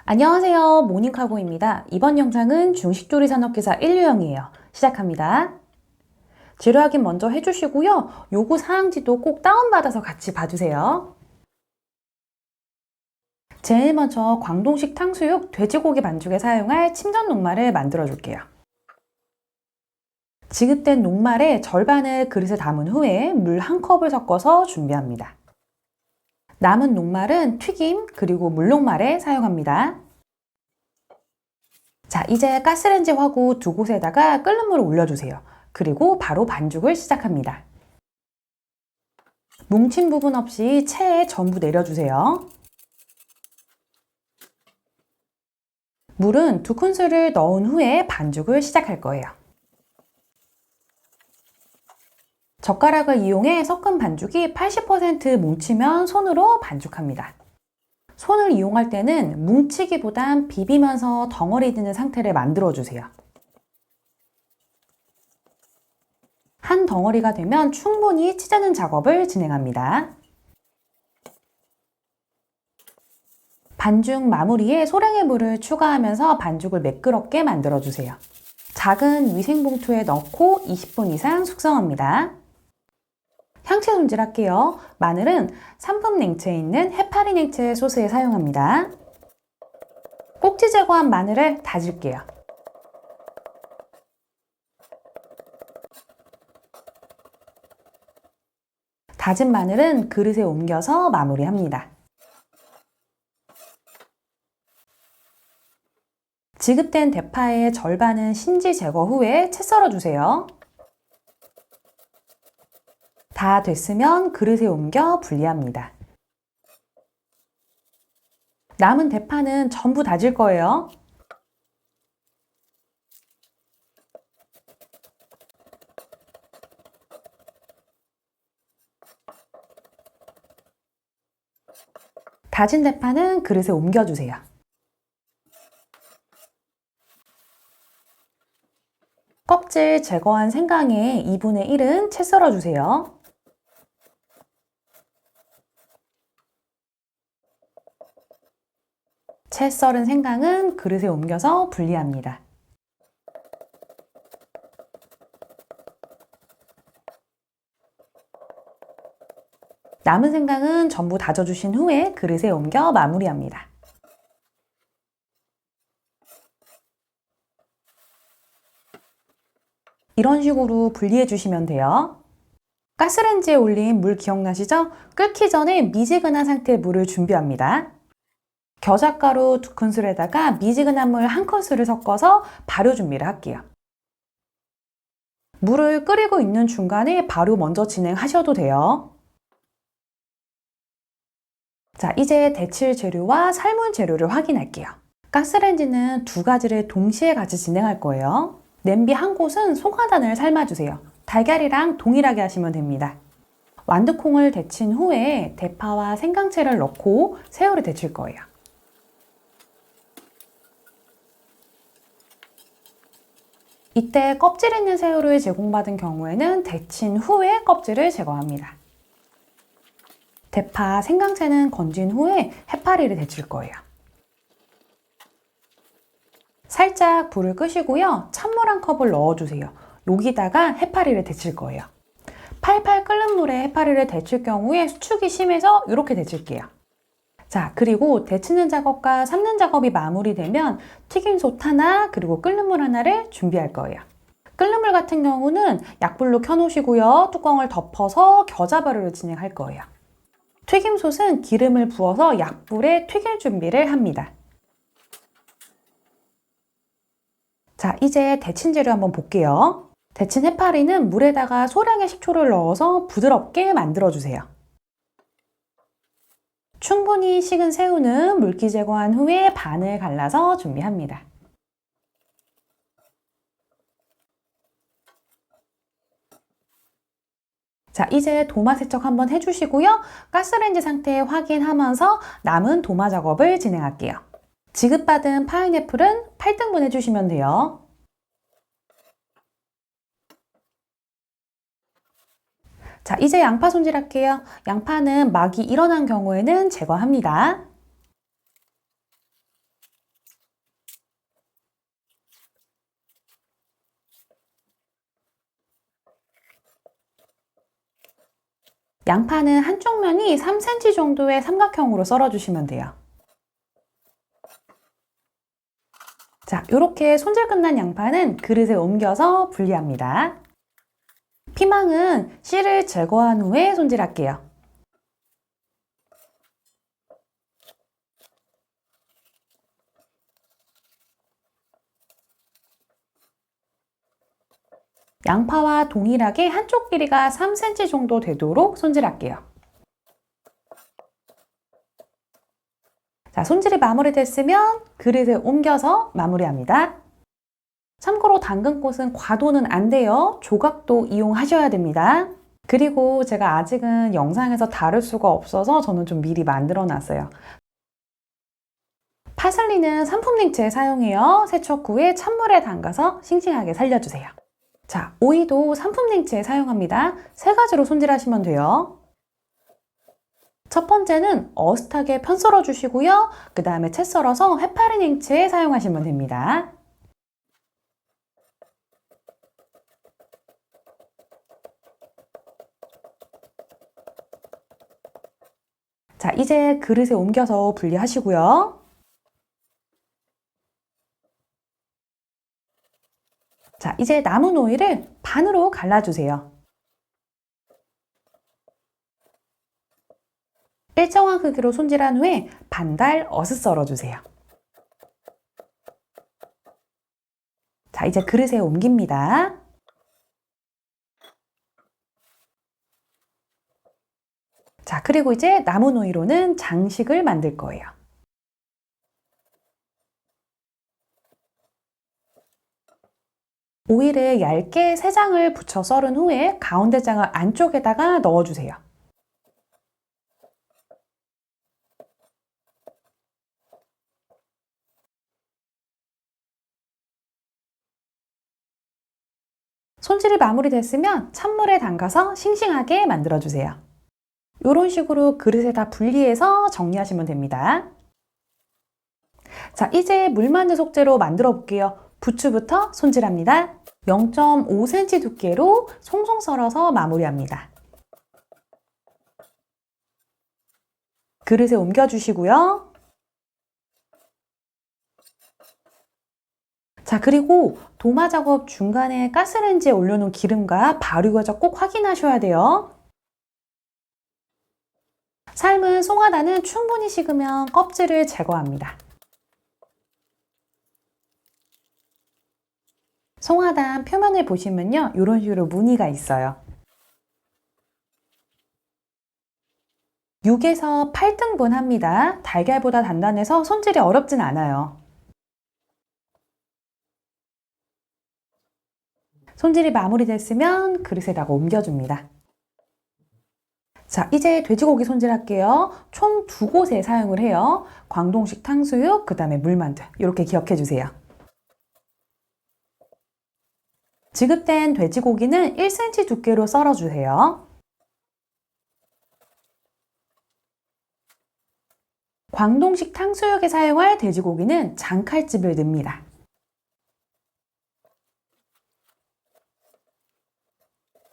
안녕하세요. 모닝카고입니다. 이번 영상은 중식조리 산업기사 1유형이에요. 시작합니다. 재료 확인 먼저 해주시고요. 요구 사항지도 꼭 다운받아서 같이 봐주세요. 제일 먼저 광동식 탕수육 돼지고기 반죽에 사용할 침전 녹말을 만들어 줄게요. 지급된 녹말의 절반을 그릇에 담은 후에 물 1컵을 섞어서 준비합니다. 남은 녹말은 튀김 그리고 물녹말에 사용합니다. 자, 이제 가스레인지 화구 두 곳에다가 끓는 물을 올려주세요. 그리고 바로 반죽을 시작합니다. 뭉친 부분 없이 체에 전부 내려주세요. 물은 2큰술을 넣은 후에 반죽을 시작할 거예요. 젓가락을 이용해 섞은 반죽이 80% 뭉치면 손으로 반죽합니다. 손을 이용할 때는 뭉치기보단 비비면서 덩어리 드는 상태를 만들어주세요. 한 덩어리가 되면 충분히 찢는 작업을 진행합니다. 반죽 마무리에 소량의 물을 추가하면서 반죽을 매끄럽게 만들어주세요. 작은 위생봉투에 넣고 20분 이상 숙성합니다. 향채 손질할게요. 마늘은 3분 냉채에 있는 해파리 냉채 소스에 사용합니다. 꼭지 제거한 마늘을 다질게요. 다진 마늘은 그릇에 옮겨서 마무리합니다. 지급된 대파의 절반은 신지 제거 후에 채 썰어주세요. 다 됐으면 그릇에 옮겨 분리합니다. 남은 대파는 전부 다질 거예요. 다진 대파는 그릇에 옮겨주세요. 껍질 제거한 생강의 2분의 1은 채 썰어주세요. 채 썰은 생강은 그릇에 옮겨서 분리합니다. 남은 생강은 전부 다져주신 후에 그릇에 옮겨 마무리합니다. 이런 식으로 분리해 주시면 돼요. 가스레인지에 올린 물 기억나시죠? 끓기 전에 미지근한 상태의 물을 준비합니다. 겨자가루 2큰술에다가 미지근한 물 1큰술을 섞어서 발효 준비를 할게요. 물을 끓이고 있는 중간에 발효 먼저 진행하셔도 돼요. 자, 이제 데칠 재료와 삶은 재료를 확인할게요. 가스레인지는 2가지를 동시에 같이 진행할 거예요. 냄비 한 곳은 송화단을 삶아주세요. 달걀이랑 동일하게 하시면 됩니다. 완두콩을 데친 후에 대파와 생강채를 넣고 새우를 데칠 거예요. 이때 껍질 있는 새우를 제공받은 경우에는 데친 후에 껍질을 제거합니다. 대파, 생강채는 건진 후에 해파리를 데칠 거예요. 살짝 불을 끄시고요. 찬물 1컵을 넣어주세요. 여기다가 해파리를 데칠 거예요. 팔팔 끓는 물에 해파리를 데칠 경우에 수축이 심해서 이렇게 데칠게요. 자, 그리고 데치는 작업과 삶는 작업이 마무리되면 튀김솥 하나 그리고 끓는 물 하나를 준비할 거예요. 끓는 물 같은 경우는 약불로 켜놓으시고요. 뚜껑을 덮어서 겨자 발효를 진행할 거예요. 튀김솥은 기름을 부어서 약불에 튀길 준비를 합니다. 자, 이제 데친 재료 한번 볼게요. 데친 해파리는 물에다가 소량의 식초를 넣어서 부드럽게 만들어주세요. 충분히 식은 새우는 물기 제거한 후에 반을 갈라서 준비합니다. 자, 이제 도마 세척 한번 해주시고요. 가스레인지 상태 확인하면서 남은 도마 작업을 진행할게요. 지급받은 파인애플은 8등분 해주시면 돼요. 자, 이제 양파 손질할게요. 양파는 막이 일어난 경우에는 제거합니다. 양파는 한쪽 면이 3cm 정도의 삼각형으로 썰어주시면 돼요. 자, 이렇게 손질 끝난 양파는 그릇에 옮겨서 분리합니다. 피망은 씨를 제거한 후에 손질할게요. 양파와 동일하게 한쪽 길이가 3cm 정도 되도록 손질할게요. 자, 손질이 마무리됐으면 그릇에 옮겨서 마무리합니다. 참고로 담근꽃은 과도는 안 돼요. 조각도 이용하셔야 됩니다. 그리고 제가 아직은 영상에서 다룰 수가 없어서 저는 좀 미리 만들어 놨어요. 파슬리는 산품 냉채 사용해요. 세척 후에 찬물에 담가서 싱싱하게 살려주세요. 자, 오이도 산품 냉채 사용합니다. 세 가지로 손질하시면 돼요. 첫 번째는 어슷하게 편 썰어 주시고요. 그 다음에 채 썰어서 해파리 냉채에 사용하시면 됩니다. 자, 이제 그릇에 옮겨서 분리하시고요. 자, 이제 남은 오이를 반으로 갈라주세요. 일정한 크기로 손질한 후에 반달 어슷 썰어주세요. 자, 이제 그릇에 옮깁니다. 자, 그리고 이제 남은 오이로는 장식을 만들 거예요. 오이를 얇게 3장을 붙여 썰은 후에 가운데 장을 안쪽에다가 넣어주세요. 손질이 마무리됐으면 찬물에 담가서 싱싱하게 만들어주세요. 이런 식으로 그릇에다 분리해서 정리하시면 됩니다. 자, 이제 물만두 속재로 만들어 볼게요. 부추부터 손질합니다. 0.5cm 두께로 송송 썰어서 마무리합니다. 그릇에 옮겨주시고요. 자, 그리고 도마 작업 중간에 가스레인지에 올려놓은 기름과 발효과정 꼭 확인하셔야 돼요. 삶은 송화단은 충분히 식으면 껍질을 제거합니다. 송화단 표면을 보시면요, 이런 식으로 무늬가 있어요. 6에서 8등분 합니다. 달걀보다 단단해서 손질이 어렵진 않아요. 손질이 마무리됐으면 그릇에다가 옮겨줍니다. 자, 이제 돼지고기 손질할게요. 총 2곳에 사용을 해요. 광동식 탕수육, 그 다음에 물만두. 이렇게 기억해 주세요. 지급된 돼지고기는 1cm 두께로 썰어주세요. 광동식 탕수육에 사용할 돼지고기는 장칼집을 넣습니다.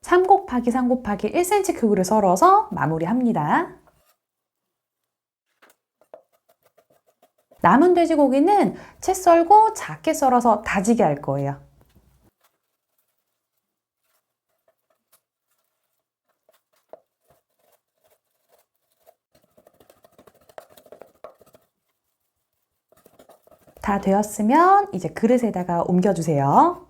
(3 곱하기 3 곱하기 1cm 크기로 썰어서 마무리합니다. 남은 돼지고기는 채 썰고 작게 썰어서 다지게 할 거예요. 다 되었으면 이제 그릇에다가 옮겨주세요.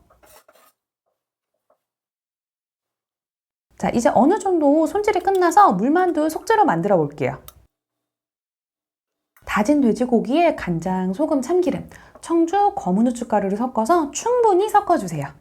자, 이제 어느 정도 손질이 끝나서 물만두 속재로 만들어 볼게요. 다진 돼지고기에 간장, 소금, 참기름, 청주, 검은 후춧가루를 섞어서 충분히 섞어주세요.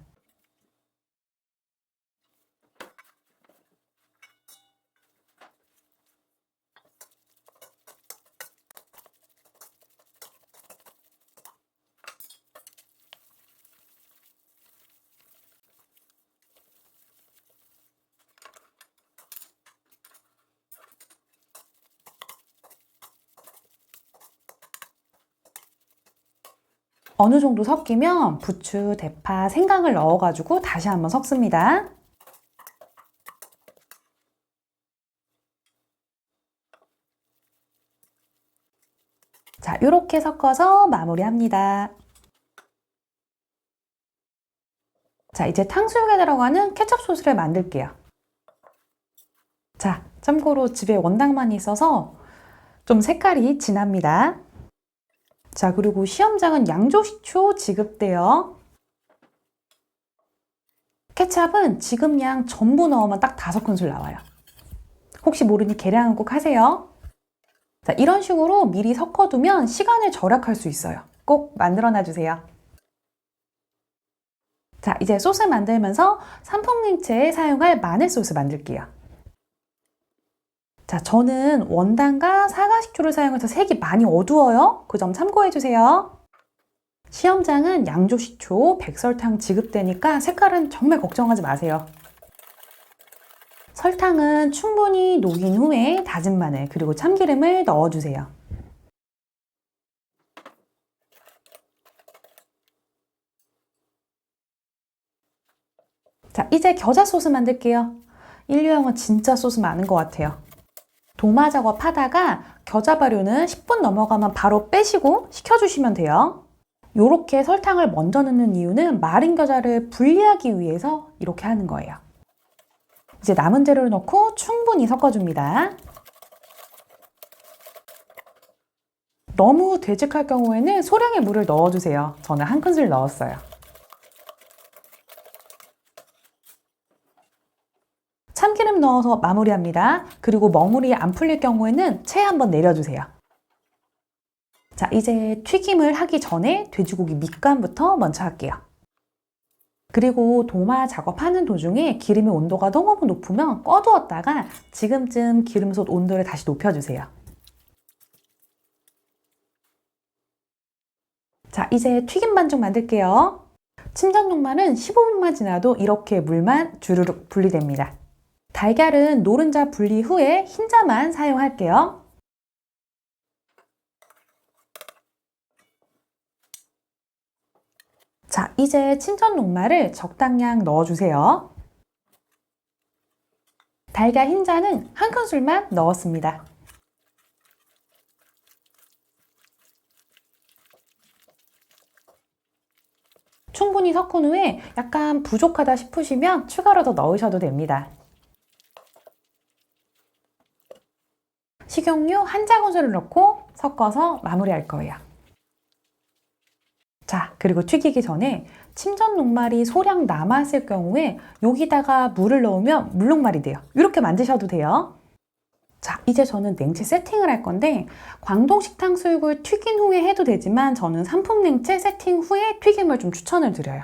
어느 정도 섞이면 부추, 대파, 생강을 넣어가지고 다시 한번 섞습니다. 자, 이렇게 섞어서 마무리합니다. 자, 이제 탕수육에 들어가는 케첩 소스를 만들게요. 자, 참고로 집에 원당만 있어서 좀 색깔이 진합니다. 자, 그리고 시험장은 양조식초 지급돼요. 케찹은 지급량 전부 넣으면 딱 5큰술 나와요. 혹시 모르니 계량은 꼭 하세요. 자, 이런 식으로 미리 섞어두면 시간을 절약할 수 있어요. 꼭 만들어 놔주세요. 자, 이제 소스 만들면서 산풍냉채에 사용할 마늘 소스 만들게요. 자, 저는 원당과 사과식초를 사용해서 색이 많이 어두워요. 그 점 참고해주세요. 시험장은 양조식초, 백설탕 지급되니까 색깔은 정말 걱정하지 마세요. 설탕은 충분히 녹인 후에 다진 마늘 그리고 참기름을 넣어주세요. 자, 이제 겨자 소스 만들게요. 일회용은 진짜 소스 많은 것 같아요. 도마 작업하다가 겨자 발효는 10분 넘어가면 바로 빼시고 식혀주시면 돼요. 이렇게 설탕을 먼저 넣는 이유는 마른 겨자를 분리하기 위해서 이렇게 하는 거예요. 이제 남은 재료를 넣고 충분히 섞어줍니다. 너무 되직할 경우에는 소량의 물을 넣어주세요. 저는 1큰술 넣었어요. 참기름 넣어서 마무리합니다. 그리고 먹물이 안 풀릴 경우에는 체에 한번 내려주세요. 자, 이제 튀김을 하기 전에 돼지고기 밑간부터 먼저 할게요. 그리고 도마 작업하는 도중에 기름의 온도가 너무 높으면 꺼두었다가 지금쯤 기름솥 온도를 다시 높여주세요. 자, 이제 튀김 반죽 만들게요. 침전 녹말은 15분만 지나도 이렇게 물만 주르륵 분리됩니다. 달걀은 노른자 분리 후에 흰자만 사용할게요. 자, 이제 침전 녹말을 적당량 넣어주세요. 달걀 흰자는 1큰술만 넣었습니다. 충분히 섞은 후에 약간 부족하다 싶으시면 추가로 더 넣으셔도 됩니다. 식용유 1작은술을 넣고 섞어서 마무리할 거예요. 자, 그리고 튀기기 전에 침전 녹말이 소량 남았을 경우에 여기다가 물을 넣으면 물녹말이 돼요. 이렇게 만드셔도 돼요. 자, 이제 저는 냉채 세팅을 할 건데 광동식 탕수육을 튀긴 후에 해도 되지만 저는 산풍냉채 세팅 후에 튀김을 좀 추천을 드려요.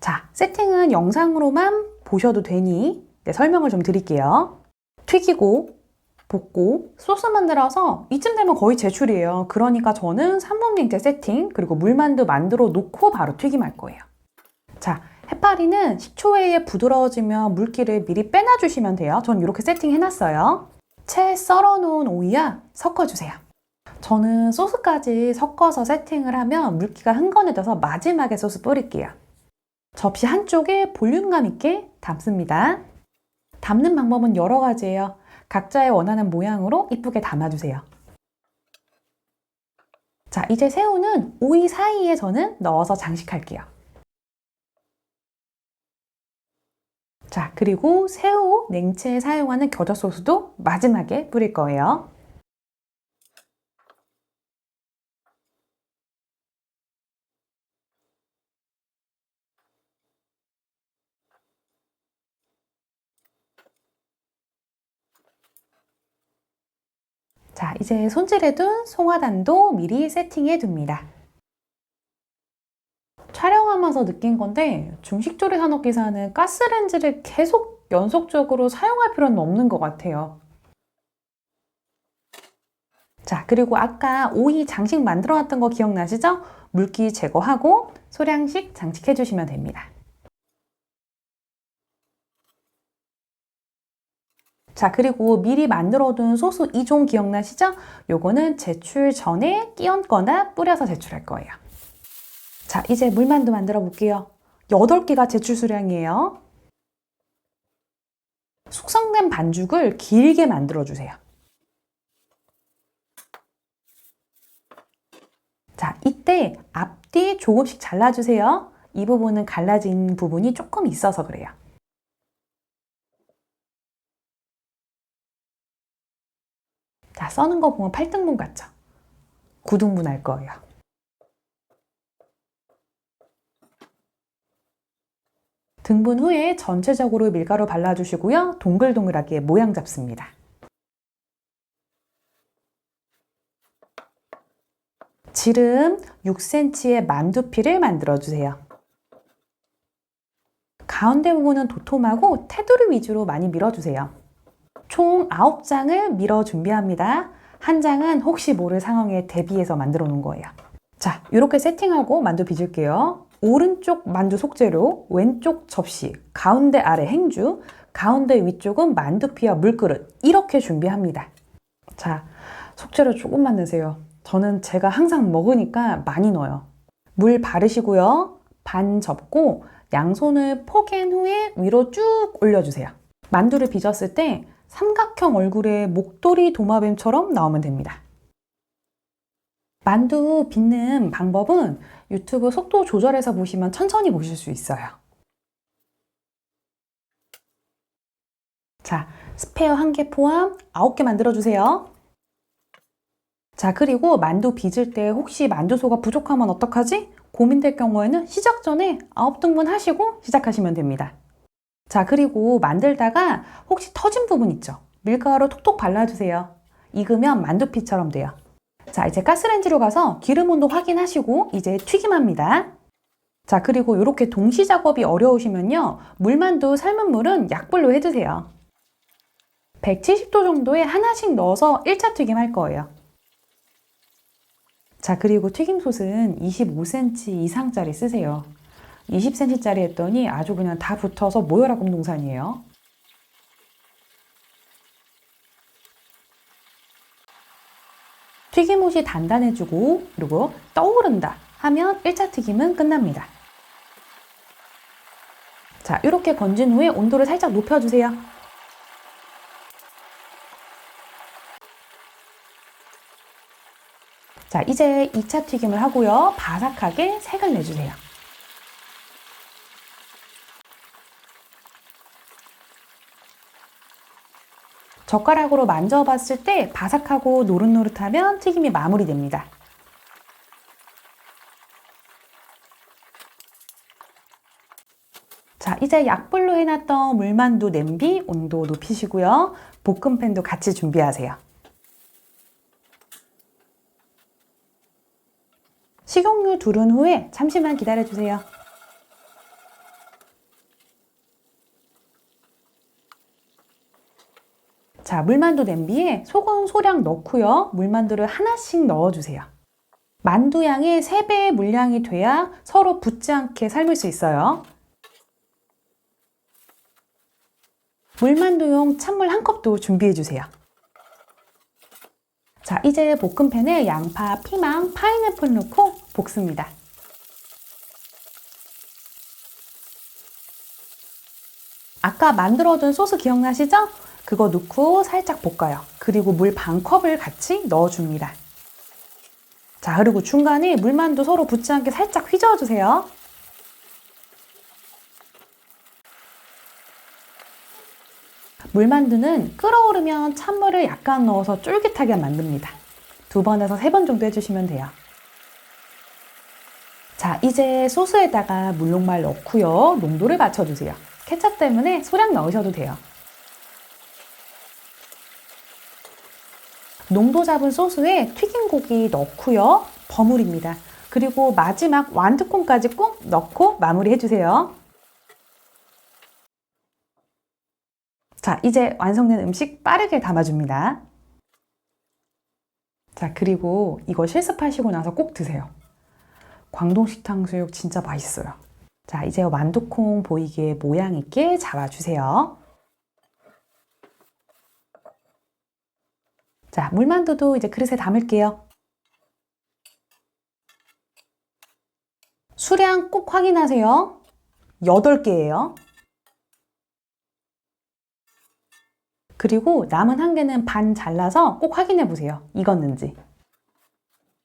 자, 세팅은 영상으로만 보셔도 되니 설명을 좀 드릴게요. 튀기고 볶고 소스 만들어서 이쯤 되면 거의 제출이에요. 그러니까 저는 산풍냉채 세팅 그리고 물만두 만들어 놓고 바로 튀김할 거예요. 자, 해파리는 식초에 의해 부드러워지면 물기를 미리 빼놔주시면 돼요. 전 이렇게 세팅해놨어요. 채 썰어놓은 오이와 섞어주세요. 저는 소스까지 섞어서 세팅을 하면 물기가 흥건해져서 마지막에 소스 뿌릴게요. 접시 한쪽에 볼륨감 있게 담습니다. 담는 방법은 여러 가지예요. 각자의 원하는 모양으로 이쁘게 담아주세요. 자, 이제 새우는 오이 사이에 저는 넣어서 장식할게요. 자, 그리고 새우 냉채에 사용하는 겨자 소스도 마지막에 뿌릴 거예요. 자, 이제 손질해 둔 송화단도 미리 세팅해 둡니다. 촬영하면서 느낀 건데 중식조리 산업기사는 가스레인지를 계속 연속적으로 사용할 필요는 없는 것 같아요. 자, 그리고 아까 오이 장식 만들어 놨던 거 기억나시죠? 물기 제거하고 소량씩 장식해 주시면 됩니다. 자, 그리고 미리 만들어둔 소스 2종 기억나시죠? 요거는 제출 전에 끼얹거나 뿌려서 제출할 거예요. 자, 이제 물만두 만들어 볼게요. 8개가 제출 수량이에요. 숙성된 반죽을 길게 만들어 주세요. 자, 이때 앞뒤 조금씩 잘라주세요. 이 부분은 갈라진 부분이 조금 있어서 그래요. 자, 써는 거 보면 8등분 같죠? 9등분 할 거예요. 등분 후에 전체적으로 밀가루 발라주시고요. 동글동글하게 모양 잡습니다. 지름 6cm의 만두피를 만들어주세요. 가운데 부분은 도톰하고 테두리 위주로 많이 밀어주세요. 총 9장을 밀어 준비합니다. 한 장은 혹시 모를 상황에 대비해서 만들어 놓은 거예요. 자, 이렇게 세팅하고 만두 빚을게요. 오른쪽 만두 속재료, 왼쪽 접시, 가운데 아래 행주, 가운데 위쪽은 만두피와 물그릇 이렇게 준비합니다. 자, 속재료 조금만 넣으세요. 저는 제가 항상 먹으니까 많이 넣어요. 물 바르시고요. 반 접고 양손을 포갠 후에 위로 쭉 올려주세요. 만두를 빚었을 때 삼각형 얼굴에 목도리 도마뱀처럼 나오면 됩니다. 만두 빚는 방법은 유튜브 속도 조절해서 보시면 천천히 보실 수 있어요. 자, 스페어 1개 포함 9개 만들어주세요. 자, 그리고 만두 빚을 때 혹시 만두소가 부족하면 어떡하지? 고민될 경우에는 시작 전에 9등분 하시고 시작하시면 됩니다. 자, 그리고 만들다가 혹시 터진 부분 있죠? 밀가루 톡톡 발라주세요. 익으면 만두피처럼 돼요. 자, 이제 가스레인지로 가서 기름 온도 확인하시고 이제 튀김합니다. 자, 그리고 이렇게 동시 작업이 어려우시면요. 물만두 삶은 물은 약불로 해주세요. 170도 정도에 하나씩 넣어서 1차 튀김 할 거예요. 자, 그리고 튀김솥은 25cm 이상짜리 쓰세요. 20cm짜리 했더니 아주 그냥 다 붙어서 모여라 공동산이에요. 튀김옷이 단단해지고 그리고 떠오른다 하면 1차 튀김은 끝납니다. 자, 이렇게 건진 후에 온도를 살짝 높여주세요. 자, 이제 2차 튀김을 하고요. 바삭하게 색을 내주세요. 젓가락으로 만져봤을 때 바삭하고 노릇노릇하면 튀김이 마무리됩니다. 자, 이제 약불로 해놨던 물만두 냄비 온도 높이시고요. 볶음팬도 같이 준비하세요. 식용유 두른 후에 잠시만 기다려주세요. 자, 물만두 냄비에 소금 소량 넣고요. 물만두를 하나씩 넣어주세요. 만두 양의 3배의 물량이 돼야 서로 붙지 않게 삶을 수 있어요. 물만두용 찬물 1컵도 준비해주세요. 자, 이제 볶음팬에 양파, 피망, 파인애플 넣고 볶습니다. 아까 만들어둔 소스 기억나시죠? 그거 넣고 살짝 볶아요. 그리고 물 반컵을 같이 넣어줍니다. 자, 그리고 중간에 물만두 서로 붙지 않게 살짝 휘저어주세요. 물만두는 끓어오르면 찬물을 약간 넣어서 쫄깃하게 만듭니다. 2번에서 3번 정도 해주시면 돼요. 자, 이제 소스에다가 물녹말 넣고요. 농도를 맞춰주세요. 케첩 때문에 소량 넣으셔도 돼요. 농도 잡은 소스에 튀김고기 넣고요. 버무립니다. 그리고 마지막 완두콩까지 꼭 넣고 마무리해주세요. 자, 이제 완성된 음식 빠르게 담아줍니다. 자, 그리고 이거 실습하시고 나서 꼭 드세요. 광동식 탕수육 진짜 맛있어요. 자, 이제 완두콩 보이게 모양 있게 잡아주세요. 자, 물만두도 이제 그릇에 담을게요. 수량 꼭 확인하세요. 8개예요. 그리고 남은 1개는 반 잘라서 꼭 확인해 보세요. 익었는지.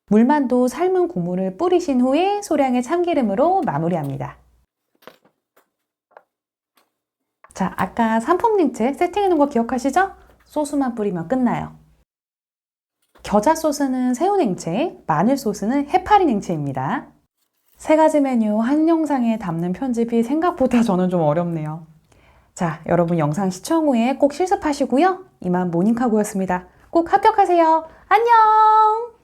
물만두 삶은 국물을 뿌리신 후에 소량의 참기름으로 마무리합니다. 자, 아까 상품 냉채 세팅해 놓은 거 기억하시죠? 소스만 뿌리면 끝나요. 겨자 소스는 새우 냉채, 마늘 소스는 해파리 냉채입니다. 세 가지 메뉴 한 영상에 담는 편집이 생각보다 저는 좀 어렵네요. 자, 여러분 영상 시청 후에 꼭 실습하시고요. 이만 모닝카고였습니다. 꼭 합격하세요. 안녕!